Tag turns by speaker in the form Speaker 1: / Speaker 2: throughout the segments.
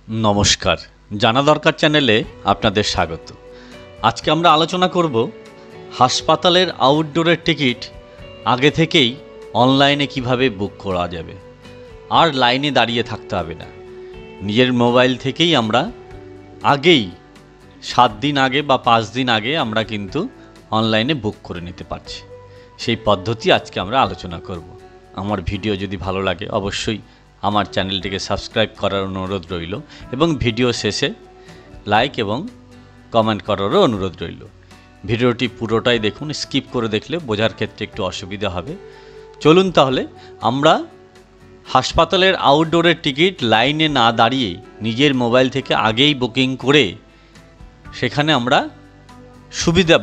Speaker 1: নমস্কার, জানা দরকার চ্যানেলে আপনাদের স্বাগত। আজকে আমরা আলোচনা করব হাসপাতালের আউটডোরের টিকিট আগে থেকেই অনলাইনে কিভাবে বুক করা যাবে। আর লাইনে দাঁড়িয়ে থাকতে হবে না, নিজের মোবাইল থেকেই আমরা আগেই 7 দিন আগে বা 5 দিন আগে আমরা কিন্তু অনলাইনে বুক করে নিতে পারছি। সেই পদ্ধতি আজকে আমরা আলোচনা করব। আমার ভিডিও যদি ভালো লাগে অবশ্যই আমার চ্যানেলটিকে সাবস্ক্রাইব করার অনুরোধ রইল এবং ভিডিও শেষে লাইক এবং কমেন্ট করারও অনুরোধ রইল। ভিডিওটি পুরোটাই দেখুন, স্কিপ করে দেখলে বোঝার ক্ষেত্রে একটু অসুবিধা হবে। চলুন তাহলে আমরা হাসপাতালের আউটডোরের টিকিট লাইনে না দাঁড়িয়ে নিজের মোবাইল থেকে আগেই বুকিং করে সেখানে আমরা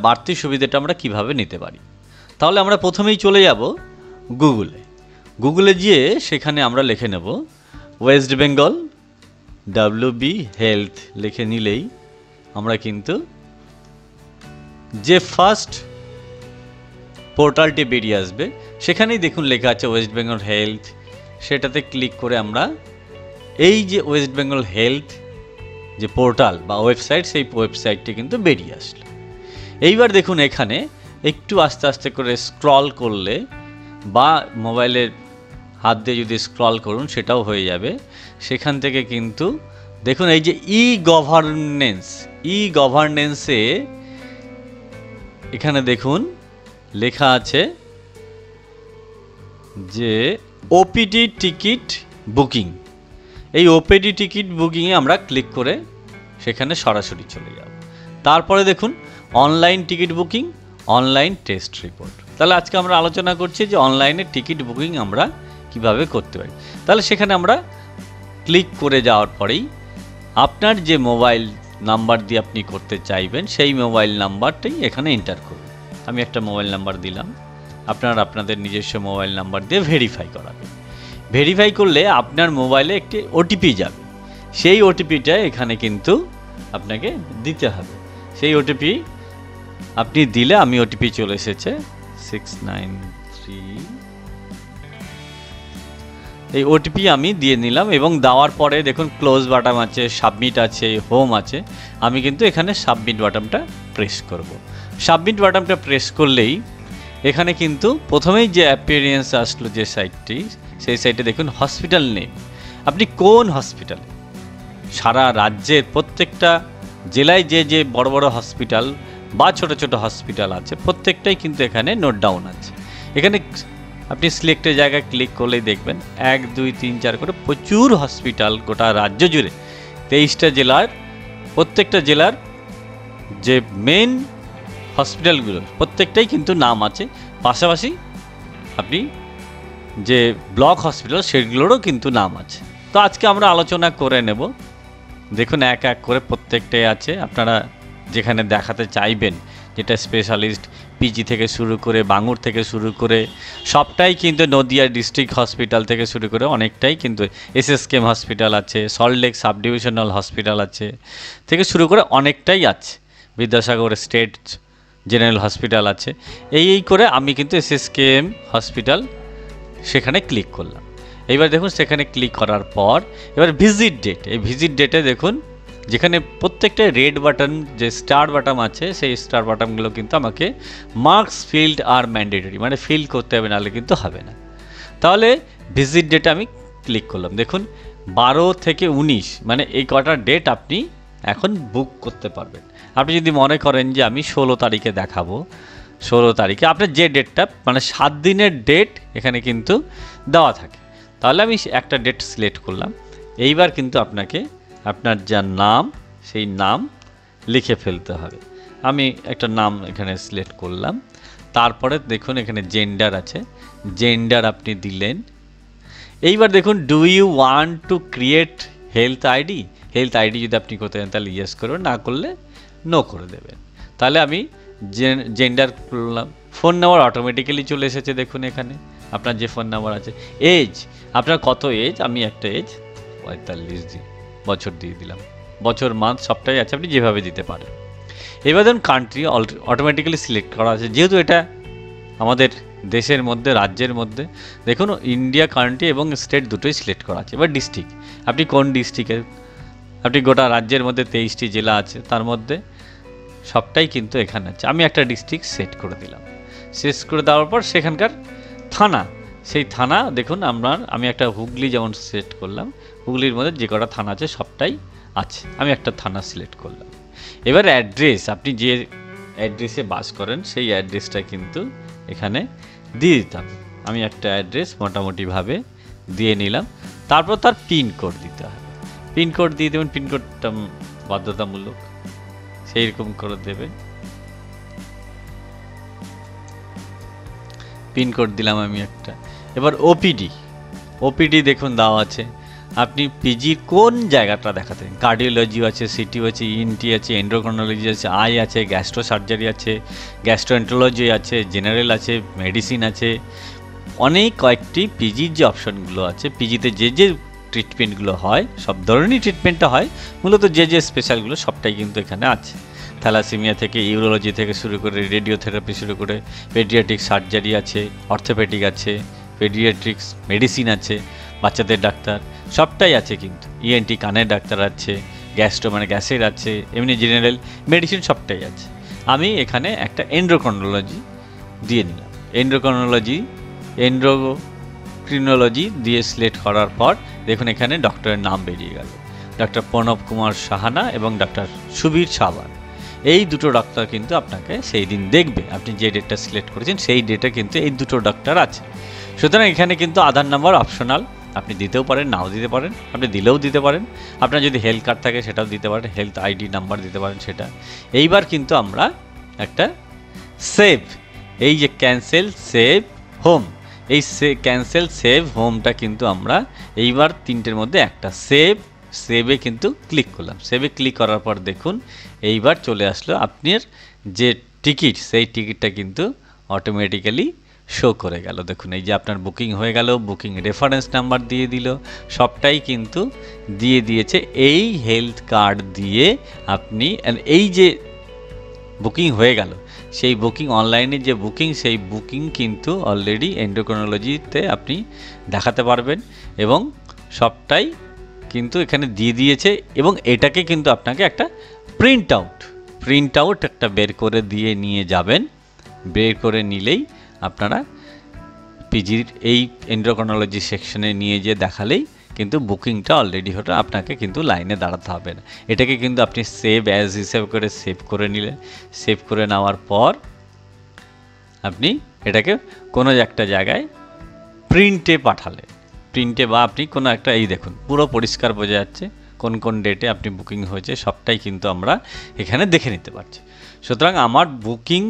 Speaker 1: বাড়তি সুবিধাটা আমরা কিভাবে নিতে পারি। তাহলে আমরা প্রথমেই চলে যাব গুগলে গিয়ে সেখানে আমরা লিখে নেব ওয়েস্ট বেঙ্গল WB হেলথ লিখে নিলেই আমরা কিন্তু যে ফার্স্ট পোর্টালটি বেরিয়ে আসবে সেখানেই দেখুন লেখা আছে ওয়েস্ট বেঙ্গল হেলথ। সেটাতে ক্লিক করে আমরা এই যে ওয়েস্ট বেঙ্গল হেলথ যে পোর্টাল বা ওয়েবসাইট, সেই ওয়েবসাইটটি কিন্তু বেরিয়ে আসলো। এইবার দেখুন এখানে একটু আস্তে আস্তে করে স্ক্রল করলে বা মোবাইলের হাত দিয়ে যদি স্ক্রল করুন সেটাও হয়ে যাবে। সেখান থেকে কিন্তু দেখুন এই যে গভর্নেন্সে এখানে দেখুন লেখা আছে যে ওপিডি টিকিট বুকিং। এই ওপিডি টিকিট বুকিংয়ে আমরা ক্লিক করে সেখানে সরাসরি চলে যাব। তারপরে দেখুন online ticket booking, online test report. তাহলে আজকে আমরা আলোচনা করছি যে অনলাইনে টিকিট বুকিং আমরা কিভাবে করতে পারি। তাহলে সেখানে আমরা ক্লিক করে যাওয়ার পরেই আপনার যে মোবাইল নাম্বার দিয়ে আপনি করতে চাইবেন সেই মোবাইল নাম্বারটাই এখানে এন্টার করুন। আমি একটা মোবাইল নাম্বার দিলাম, আপনাদের নিজস্ব মোবাইল নাম্বার দিয়ে ভেরিফাই করাবেন। ভেরিফাই করলে আপনার মোবাইলে একটি ওটিপি যাবে, সেই ওটিপিটা এখানে কিন্তু আপনাকে দিতে হবে। সেই ওটিপি আপনি দিলে, আমি ওটিপি চলে এসেছে 693, এই ওটিপি আমি দিয়ে নিলাম এবং দেওয়ার পরে দেখুন ক্লোজ বাটন আছে, সাবমিট আছে, হোম আছে। আমি কিন্তু এখানে সাবমিট বাটনটা প্রেস করব। সাবমিট বাটনটা প্রেস করলেই এখানে কিন্তু প্রথমেই যে অ্যাপিয়ারেন্স আসলো যে সাইটটি, সেই সাইটে দেখুন হসপিটাল নেম, আপনি কোন হসপিটালে, সারা রাজ্যের প্রত্যেকটা জেলায় যে যে বড় বড় হসপিটাল বা ছোট ছোট হসপিটাল আছে প্রত্যেকটাই কিন্তু এখানে নোট ডাউন আছে। এখানে আপনি সিলেক্টের জায়গায় ক্লিক করলেই দেখবেন 1 2 3 4 করে প্রচুর হসপিটাল গোটা রাজ্য জুড়ে 23টা জেলার, প্রত্যেকটা জেলার যে মেন হসপিটালগুলো প্রত্যেকটাই কিন্তু নাম আছে। পাশাপাশি আপনি যে ব্লক হসপিটাল সেগুলোরও কিন্তু নাম আছে। তো আজকে আমরা আলোচনা করে নেব। দেখুন এক এক করে প্রত্যেকটাই আছে। আপনারা যেখানে দেখাতে চাইবেন, যেটা স্পেশালিস্ট পিজি থেকে শুরু করে বাঙুর থেকে শুরু করে সবটাই কিন্তু নদিয়া ডিস্ট্রিক্ট হসপিটাল থেকে শুরু করে অনেকটাই কিন্তু SSKM হসপিটাল আছে, সল্টলেক সাব ডিভিশনাল হসপিটাল আছে থেকে শুরু করে অনেকটাই আছে, বিদ্যাসাগর স্টেট জেনারেল হসপিটাল আছে। এই করে আমি কিন্তু SSKM হসপিটাল সেখানে ক্লিক করলাম। এইবার দেখুন সেখানে ক্লিক করার পর এবার ভিজিট ডেট, এই ভিজিট ডেটে দেখুন যেখানে প্রত্যেকটা রেড বাটন যে স্টার বাটন আছে সেই স্টার বাটনগুলো কিন্তু আমাকে মার্কস ফিল্ড আর ম্যান্ডেটরি, মানে ফিল করতে হবে, নাহলে কিন্তু হবে না। তাহলে ভিজিট ডেটে আমি ক্লিক করলাম। দেখুন 12 থেকে 19 মানে এই কটা ডেট আপনি এখন বুক করতে পারবেন। আপনি যদি মনে করেন যে আমি 16 তারিখে দেখাবো, 16 তারিখে আপনার যে ডেটটা মানে 7 দিনের ডেট এখানে কিন্তু দেওয়া থাকে, তাহলে আমি একটা ডেট সিলেক্ট করলাম। এইবার কিন্তু আপনাকে আপনার যা নাম সেই নাম লিখে ফেলতে হবে। আমি একটা নাম এখানে সিলেক্ট করলাম। তারপরে দেখুন এখানে জেন্ডার আছে, জেন্ডার আপনি দিলেন। এইবার দেখুন do you want to create health ID, health ID যদি আপনি করতে চান তাহলে ইয়েস করবেন, না করলে নো করে দেবেন। তাহলে আমি জেন্ডার করলাম। ফোন নাম্বার অটোমেটিক্যালি চলে এসেছে দেখুন এখানে আপনার যে ফোন নাম্বার আছে। এজ, আপনার কত এজ, আমি একটা এজ 45 বছর দিয়ে দিলাম। বছর মান্থ সবটাই আছে, আপনি যেভাবে দিতে পারেন। এবার ধরুন কান্ট্রি অটোমেটিক্যালি সিলেক্ট করা আছে, যেহেতু এটা আমাদের দেশের মধ্যে রাজ্যের মধ্যে দেখুন ইন্ডিয়া কান্ট্রি এবং স্টেট দুটোই সিলেক্ট করা আছে। এবার ডিস্ট্রিক্ট, আপনি কোন ডিস্ট্রিক্টের আপনি গোটা রাজ্যের মধ্যে 23টি জেলা আছে, তার মধ্যে সবটাই কিন্তু এখানে আছে। আমি একটা ডিস্ট্রিক্ট সেট করে দিলাম। শেষ করে দেওয়ার পর সেখানকার থানা, সেই থানা দেখুন আমি একটা হুগলি যেমন সেট করলাম, হুগলির মধ্যে যে কটা থানা আছে সবটাই আছে, আমি একটা থানা সিলেক্ট করলাম। এবার অ্যাড্রেস, আপনি যে অ্যাড্রেসে বাস করেন সেই অ্যাড্রেসটা কিন্তু এখানে দিয়ে দিতাম। আমি একটা অ্যাড্রেস মোটামুটিভাবে দিয়ে নিলাম। তারপর তার পিনকোড দিতে হবে, পিনকোড দিয়ে দেবেন, পিনকোডটা বাধ্যতামূলক সেই রকম করে দেবেন। পিনকোড দিলাম আমি একটা। এবার ওপিডি দেখুন দেওয়া আছে, আপনি পিজির কোন জায়গাটা দেখাতেন, কার্ডিওলজি আছে, সিটিও আছে, ইএনটি আছে, এন্ডোক্রাইনোলজি আছে, আই আছে, গ্যাস্ট্রো সার্জারি আছে, গ্যাস্ট্রোএন্টারোলজি আছে, জেনারেল আছে, মেডিসিন আছে, অনেক কয়েকটি পিজির যে অপশনগুলো আছে, পিজিতে যে যে ট্রিটমেন্টগুলো হয়, সব ধরনেরই ট্রিটমেন্টটা হয়, মূলত যে যে স্পেশালগুলো সবটাই কিন্তু এখানে আছে। থ্যালাসেমিয়া থেকে, ইউরোলজি থেকে শুরু করে, রেডিওথেরাপি শুরু করে, পেডিয়াট্রিক সার্জারি আছে, অর্থোপেডিক আছে, পেডিয়াট্রিক্স মেডিসিন আছে, বাচ্চাদের ডাক্তার সবটাই আছে কিন্তু, ইএনটি কানের ডাক্তার আছে, গ্যাস্ট্রো মানে গ্যাসের আছে, এমনি জেনারেল মেডিসিন সবটাই আছে। আমি এখানে একটা এন্ডোক্রাইনোলজি দিয়ে নিলাম। এন্ডোক্রিনোলজি দিয়ে সিলেক্ট করার পর দেখুন এখানে ডক্টরের নাম বেরিয়ে গেল, ডক্টর প্রণব কুমার সাহানা এবং ডক্টর সুবীর সাবান। এই দুটো ডক্টর কিন্তু আপনাকে সেই দিন দেখবে, আপনি যে ডেটটা সিলেক্ট করেছেন সেই ডেটে কিন্তু এই দুটো ডক্টর আছে। সুতরাং এখানে কিন্তু আধার নাম্বার অপশনাল, আপনি দিতেও পারেন, নাও দিতে পারেন, আপনি দিলেও দিতে পারেন, আপনার যদি হেলথ কার্ড থাকে সেটাও দিতে পারেন, হেলথ আইডি নাম্বার দিতে পারেন সেটা। এইবার কিন্তু আমরা একটা সেভ, এই যে ক্যান্সেল সেভ হোম, এই ক্যান্সেল সেভ হোমটা কিন্তু আমরা এইবার তিনটের মধ্যে একটা সেভে কিন্তু ক্লিক করলাম। সেভে ক্লিক করার পর দেখুন এইবার চলে আসলো আপনার যে টিকিট, সেই টিকিটটা কিন্তু অটোমেটিক্যালি শো করে গেল। দেখুন এই যে আপনার বুকিং হয়ে গেল, বুকিং রেফারেন্স নাম্বার দিয়ে দিল, সবটাই কিন্তু দিয়ে দিয়েছে। এই হেলথ কার্ড দিয়ে আপনি এই যে বুকিং হয়ে গেল, সেই বুকিং অনলাইনে যে বুকিং, সেই বুকিং কিন্তু অলরেডি এন্ডোক্রাইনোলজিতে আপনি দেখাতে পারবেন এবং সবটাই কিন্তু এখানে দিয়ে দিয়েছে। এবং এটাকে কিন্তু আপনাকে একটা প্রিন্ট আউট একটা বের করে দিয়ে নিয়ে যাবেন। বের করে নিলেই আপনারা পিজির এই এন্ডোক্রাইনোলজি সেকশনে নিয়ে যেয়ে দেখালেই কিন্তু বুকিংটা অলরেডি হতো, আপনাকে কিন্তু লাইনে দাঁড়াতে হবে না। এটাকে কিন্তু আপনি সেভ অ্যাজ হিসেবে করে সেভ করে নিলেন। সেভ করে নেওয়ার পর আপনি এটাকে কোনো একটা জায়গায় প্রিন্টে পাঠালেন, প্রিন্টে বা আপনি কোনো একটা, এই দেখুন পুরো পরিষ্কার বোঝা যাচ্ছে কোন কোন ডেটে আপনি বুকিং হয়েছে, সবটাই কিন্তু আমরা এখানে দেখে নিতে পারছি। সুতরাং আমার বুকিং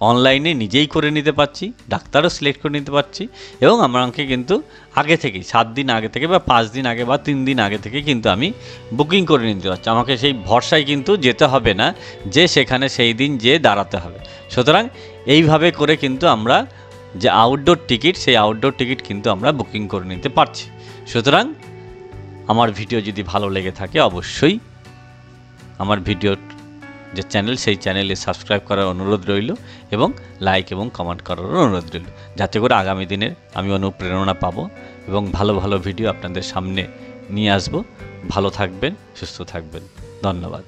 Speaker 1: অনলাইনে নিজেই করে নিতে পারছি, ডাক্তারও সিলেক্ট করে নিতে পারছি এবং আমাকে কিন্তু আগে থেকেই 7 দিন আগে থেকে বা 5 দিন আগে বা 3 দিন আগে থেকে কিন্তু আমি বুকিং করে নিতে পারছি। আমাকে সেই ভরসায় কিন্তু যেতে হবে না যে সেখানে সেই দিন যেয়ে দাঁড়াতে হবে। সুতরাং এইভাবে করে কিন্তু আমরা যে আউটডোর টিকিট, সেই আউটডোর টিকিট কিন্তু আমরা বুকিং করে নিতে পারছি। সুতরাং আমার ভিডিও যদি ভালো লেগে থাকে অবশ্যই আমার ভিডিওর যে চ্যানেল, সেই চ্যানেলে সাবস্ক্রাইব করার অনুরোধ রইল এবং লাইক এবং কমেন্ট করার অনুরোধ রইল, যাতে করে আগামী দিনের আমি অনুপ্রেরণা পাবো এবং ভালো ভালো ভিডিও আপনাদের সামনে নিয়ে আসবো। ভালো থাকবেন, সুস্থ থাকবেন, ধন্যবাদ।